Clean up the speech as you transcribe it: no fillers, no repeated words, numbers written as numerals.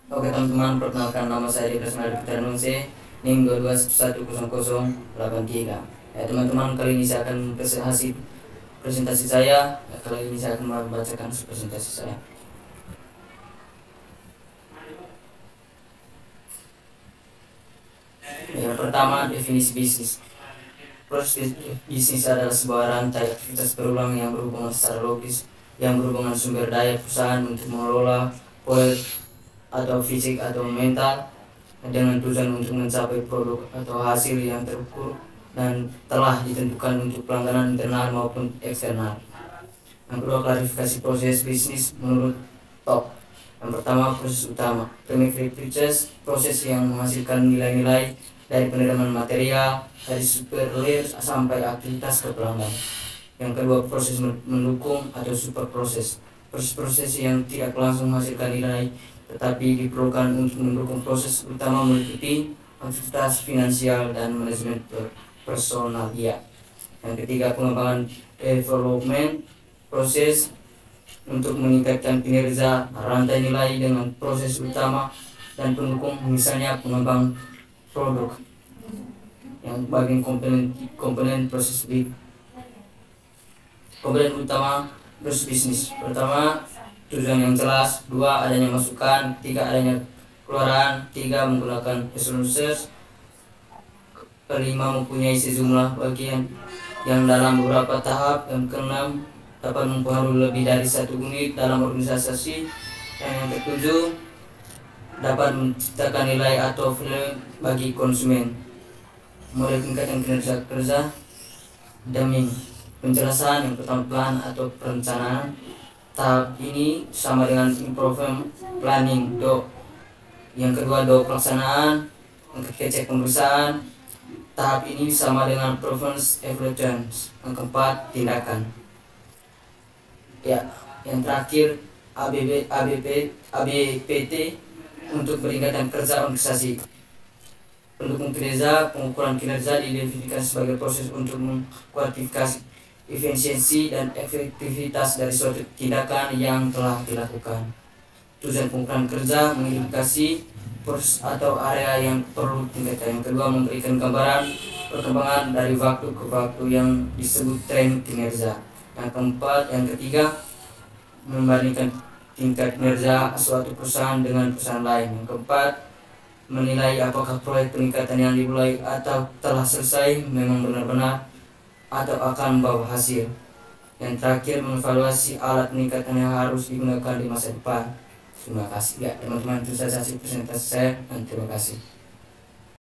Oke teman-teman, perkenalkan nama saya Dikasman Dr. Nungse, NIM 22110083. Ya teman-teman, kali ini saya akan hasil presentasi saya. Kali ini saya akan membacakan presentasi saya. Yang pertama, definisi bisnis. Proses bisnis adalah sebuah rantai aktivitas berulang yang berhubungan secara logis, yang berhubungan sumber daya perusahaan untuk mengelola proyek atau fisik atau mental dengan tujuan untuk mencapai produk atau hasil yang terukur dan telah ditentukan untuk pelanggan internal maupun eksternal. Yang kedua, klarifikasi proses bisnis menurut TOP. Yang pertama, proses utama, primary purchase, proses yang menghasilkan nilai-nilai dari penerimaan material dari supplier sampai aktivitas ke pelanggan. Yang kedua, proses mendukung atau super proses, proses yang tidak langsung menghasilkan nilai tetapi diperlukan untuk mendukung proses utama meliputi aktivitas finansial dan manajemen personal. Yang ketiga, pengembangan development, proses untuk meningkatkan kinerja rantai nilai dengan proses utama dan pendukung, misalnya pengembang produk yang bagian komponen proses komponen utama proses bisnis. Pertama, tujuan yang jelas. Dua, adanya masukan. Tiga, adanya keluaran. Tiga, menggunakan resources. Kelima, mempunyai sejumlah bagian yang dalam beberapa tahap. Yang keenam, dapat mempengaruhi lebih dari satu unit dalam organisasi. Dan yang ketujuh, dapat menciptakan nilai atau value bagi konsumen. Model tingkatan kinerja kerja demi penjelasan. Yang pertama, plan atau perencanaan. Tahap ini sama dengan improvement planning. Yang kedua, pelaksanaan. Yang ketiga, cek pemeriksaan. Tahap ini sama dengan performance evaluation. Yang keempat, tindakan. Yang terakhir, ABPT untuk peningkatan kerja organisasi. Pendukung kinerja, pengukuran kinerja diidentifikasi sebagai proses untuk mengkuantifikasi efisiensi dan efektivitas dari suatu tindakan yang telah dilakukan. Tujuan pengukuran kerja mengidentifikasi proses atau area yang perlu tingkatkan. Yang kedua, memberikan gambaran perkembangan dari waktu ke waktu yang disebut tren kinerja. Yang ketiga, membandingkan tingkat kinerja suatu perusahaan dengan perusahaan lain. Yang keempat, menilai apakah proyek peningkatan yang dimulai atau telah selesai memang benar-benar atau akan membawa hasil. Yang terakhir, mengevaluasi alat peningkatan yang harus digunakan di masa depan. Terima kasih. Ya teman-teman, itu saja hasil presentasi saya dan terima kasih.